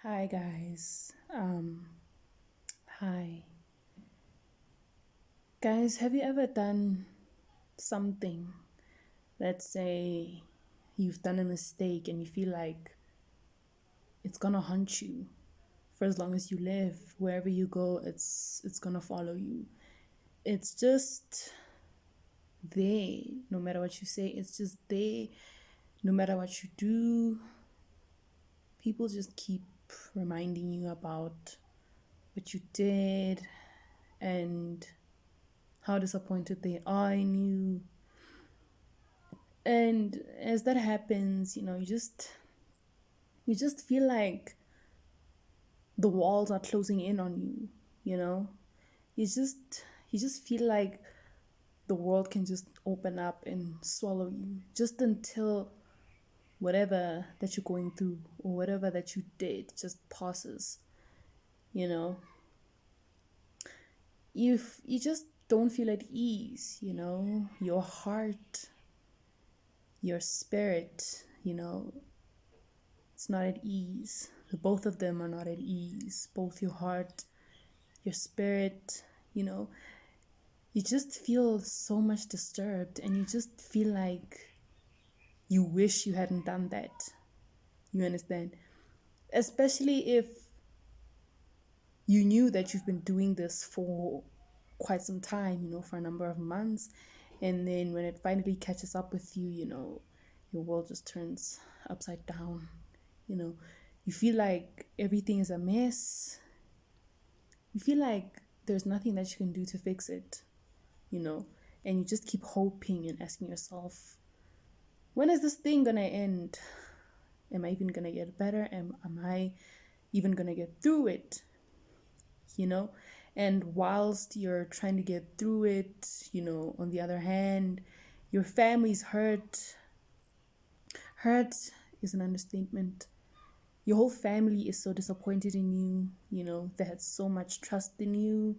Hi guys. Hi. Guys, have you ever done something? Let's say you've done a mistake and you feel like it's gonna haunt you for as long as you live. Wherever you go, it's gonna follow you. It's just there. No matter what you say, it's just there. No matter what you do, people just keep reminding you about what you did and how disappointed they are in you. And as that happens, you just feel like the walls are closing in on you, you know? You just you just feel like the world can just open up and swallow you just until whatever that you're going through or whatever that you did just passes, you know? You just don't feel at ease, Your heart, your spirit, it's not at ease. Both of them are not at ease. Both your heart, your spirit, you know, you just feel so much disturbed and you just feel like you wish you hadn't done that. You understand? Especially if you knew that you've been doing this for quite some time, for a number of months. And then when it finally catches up with you, your world just turns upside down. You know, you feel like everything is a mess. You feel like there's nothing that you can do to fix it, you know, and you just keep hoping and asking yourself, when is this thing gonna end? Am I even gonna get better? Am I even gonna get through it? You know? And whilst you're trying to get through it, on the other hand, your family's hurt. Hurt is an understatement. Your whole family is so disappointed in you, they had so much trust in you.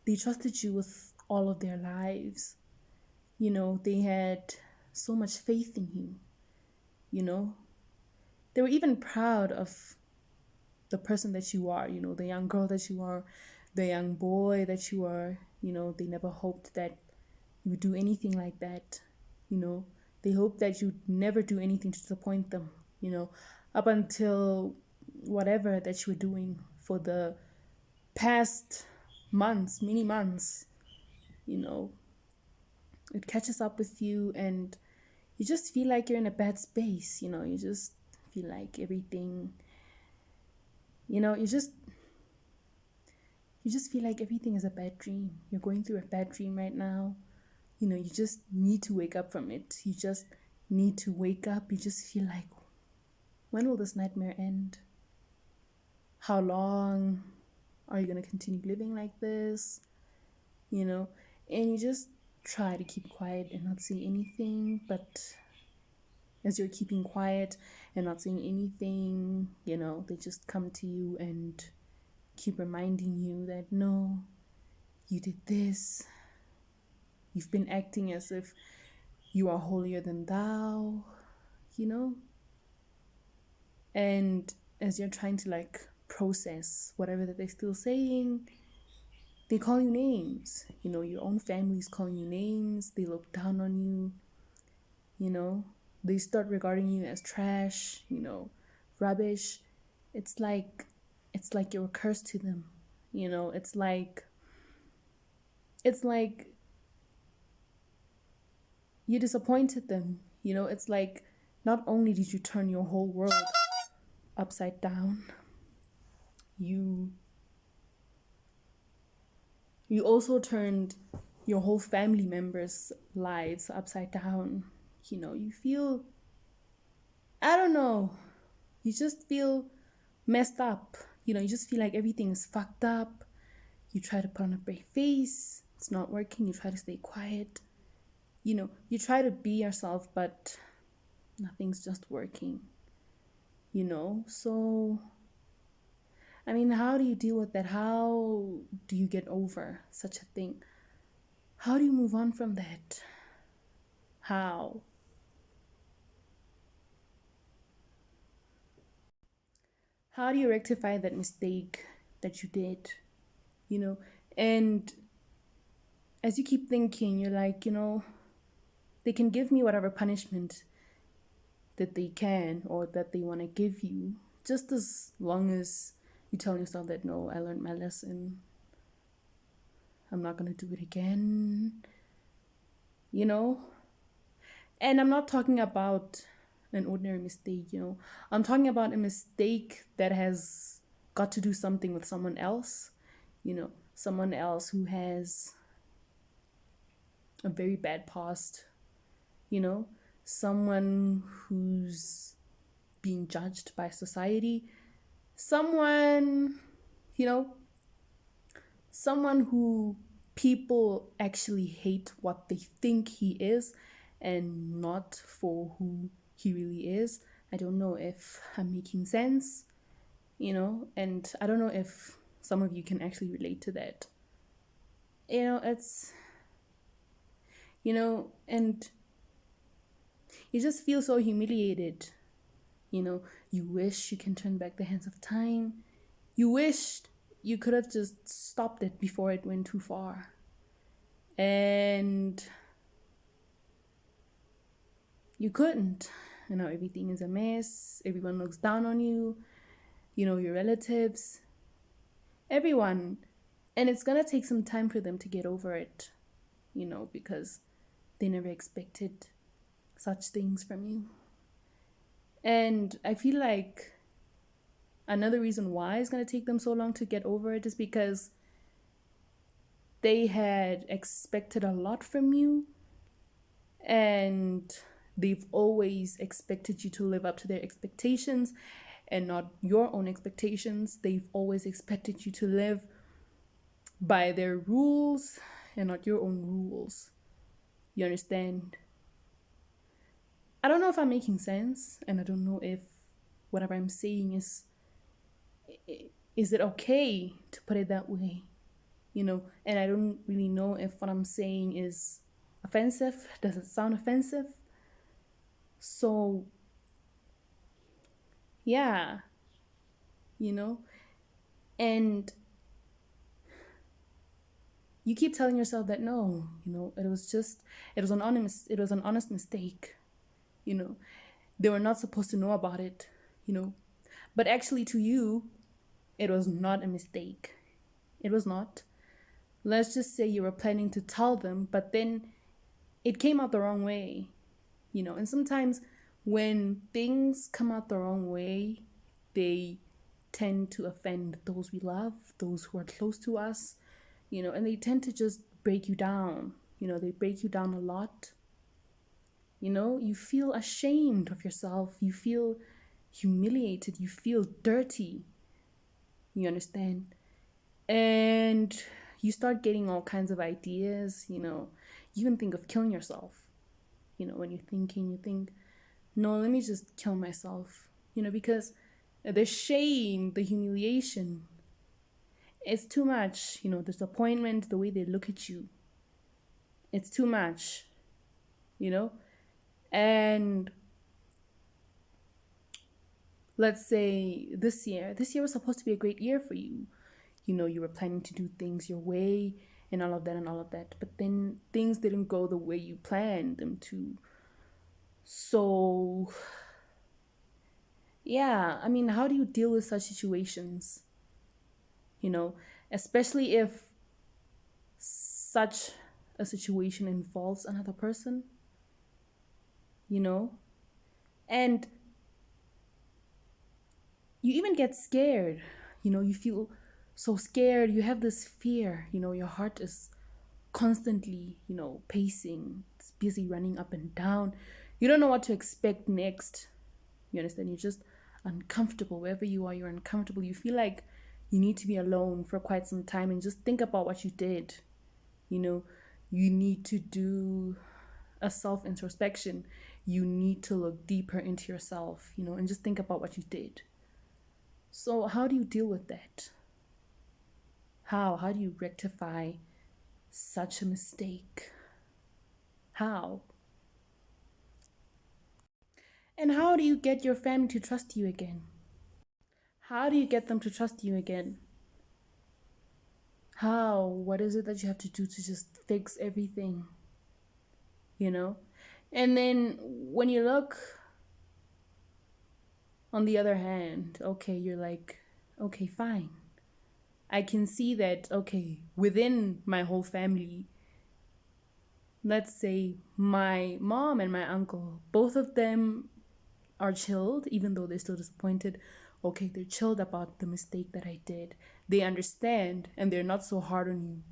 They trusted you with all of their lives. They had so much faith in you, you know. They were even proud of the person that you are, the young girl that you are, the young boy that you are. They never hoped that you would do anything like that, you know. They hoped that you'd never do anything to disappoint them, up until whatever that you were doing for the past months, many months, you know, it catches up with you and you just feel like you're in a bad space, you just feel like everything, you know, you just feel like everything is a bad dream. You're going through a bad dream right now. You just need to wake up from it. You just need to wake up. You just feel like, when will this nightmare end? How long are you going to continue living like this? You know, and you just try to keep quiet and not say anything, but as you're keeping quiet and not saying anything, they just come to you and keep reminding you that no, you did this. You've been acting as if you are holier than thou, you know? And as you're trying to like process whatever that they're still saying, they call you names. Your own family's calling you names. They look down on you, you know? They start regarding you as trash, rubbish. It's like you're a curse to them. It's like you disappointed them. It's like not only did you turn your whole world upside down, you you also turned your whole family members' lives upside down. You feel, I don't know, you just feel messed up. You just feel like everything is fucked up. You try to put on a brave face, it's not working. You try to stay quiet. You try to be yourself, but nothing's just working. So I mean, how do you deal with that? How do you get over such a thing? How do you move on from that? How? How do you rectify that mistake that you did? You know, and as you keep thinking, you're like, they can give me whatever punishment that they can or that they want to give you, just as long as you tell yourself that no, I learned my lesson, I'm not going to do it again, you know? And I'm not talking about an ordinary mistake, I'm talking about a mistake that has got to do something with someone else, someone else who has a very bad past, you know, someone who's being judged by society, someone, you know, someone who people actually hate what they think he is and not for who he really is. I don't know if I'm making sense, and I don't know if some of you can actually relate to that. It's, and you just feel so humiliated. You wish you can turn back the hands of time. You wished you could have just stopped it before it went too far. And you couldn't. Everything is a mess. Everyone looks down on you. Your relatives, everyone. And it's going to take some time for them to get over it, because they never expected such things from you. And I feel like another reason why it's going to take them so long to get over it is because they had expected a lot from you, and they've always expected you to live up to their expectations and not your own expectations. They've always expected you to live by their rules and not your own rules. You understand? I don't know if I'm making sense, and I don't know if whatever I'm saying is it okay to put it that way, and I don't really know if what I'm saying is offensive. Does it sound offensive? So yeah, and you keep telling yourself that no, it was an honest mistake, they were not supposed to know about it, but actually to you it was not a mistake. It was not. Let's just say you were planning to tell them, but then it came out the wrong way, and sometimes when things come out the wrong way, they tend to offend those we love, those who are close to us, and they tend to just break you down. They break you down a lot. You feel ashamed of yourself. You feel humiliated. You feel dirty. You understand? And you start getting all kinds of ideas, you even think of killing yourself. When you're thinking, you think, no, let me just kill myself, because the shame, the humiliation, it's too much. The disappointment, the way they look at you, it's too much, and let's say this year was supposed to be a great year for you. You were planning to do things your way and all of that, but then things didn't go the way you planned them to. So yeah, I mean, how do you deal with such situations? Especially if such a situation involves another person, you know? And you even get scared, you feel so scared. You have this fear, your heart is constantly, pacing, it's busy running up and down. You don't know what to expect next. You understand? You're just uncomfortable. Wherever you are, you're uncomfortable. You feel like you need to be alone for quite some time and just think about what you did. You need to do a self introspection. You need to look deeper into yourself, and just think about what you did. So, how do you deal with that? How do you rectify such a mistake? How? And how do you get your family to trust you again? How do you get them to trust you again? How? What is it that you have to do to just fix everything? You know? And then when you look on the other hand, okay, you're like, okay, fine. I can see that, okay, within my whole family, let's say my mom and my uncle, both of them are chilled, even though they're still disappointed. Okay, they're chilled about the mistake that I did. They understand and they're not so hard on you,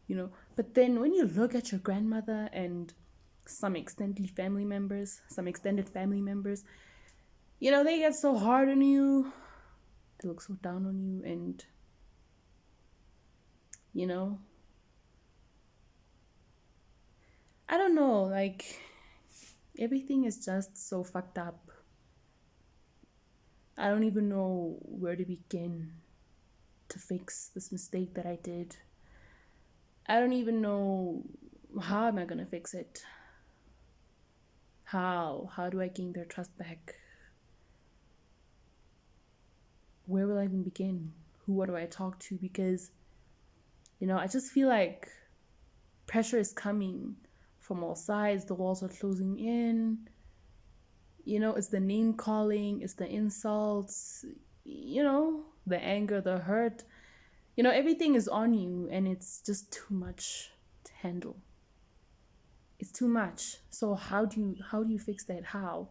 you know. But then when you look at your grandmother and some extended family members, you know, they get so hard on you, they look so down on you, and, you know, I don't know, like, everything is just so fucked up. I don't even know where to begin to fix this mistake that I did. I don't even know how am I gonna fix it. How do I gain their trust back? Where will I even begin? Who do I talk to? Because, you know, I just feel like pressure is coming from all sides. The walls are closing in. You know, it's the name calling, it's the insults, you know, the anger, the hurt. You know, everything is on you and it's just too much to handle. It's too much. So how do you fix that? How?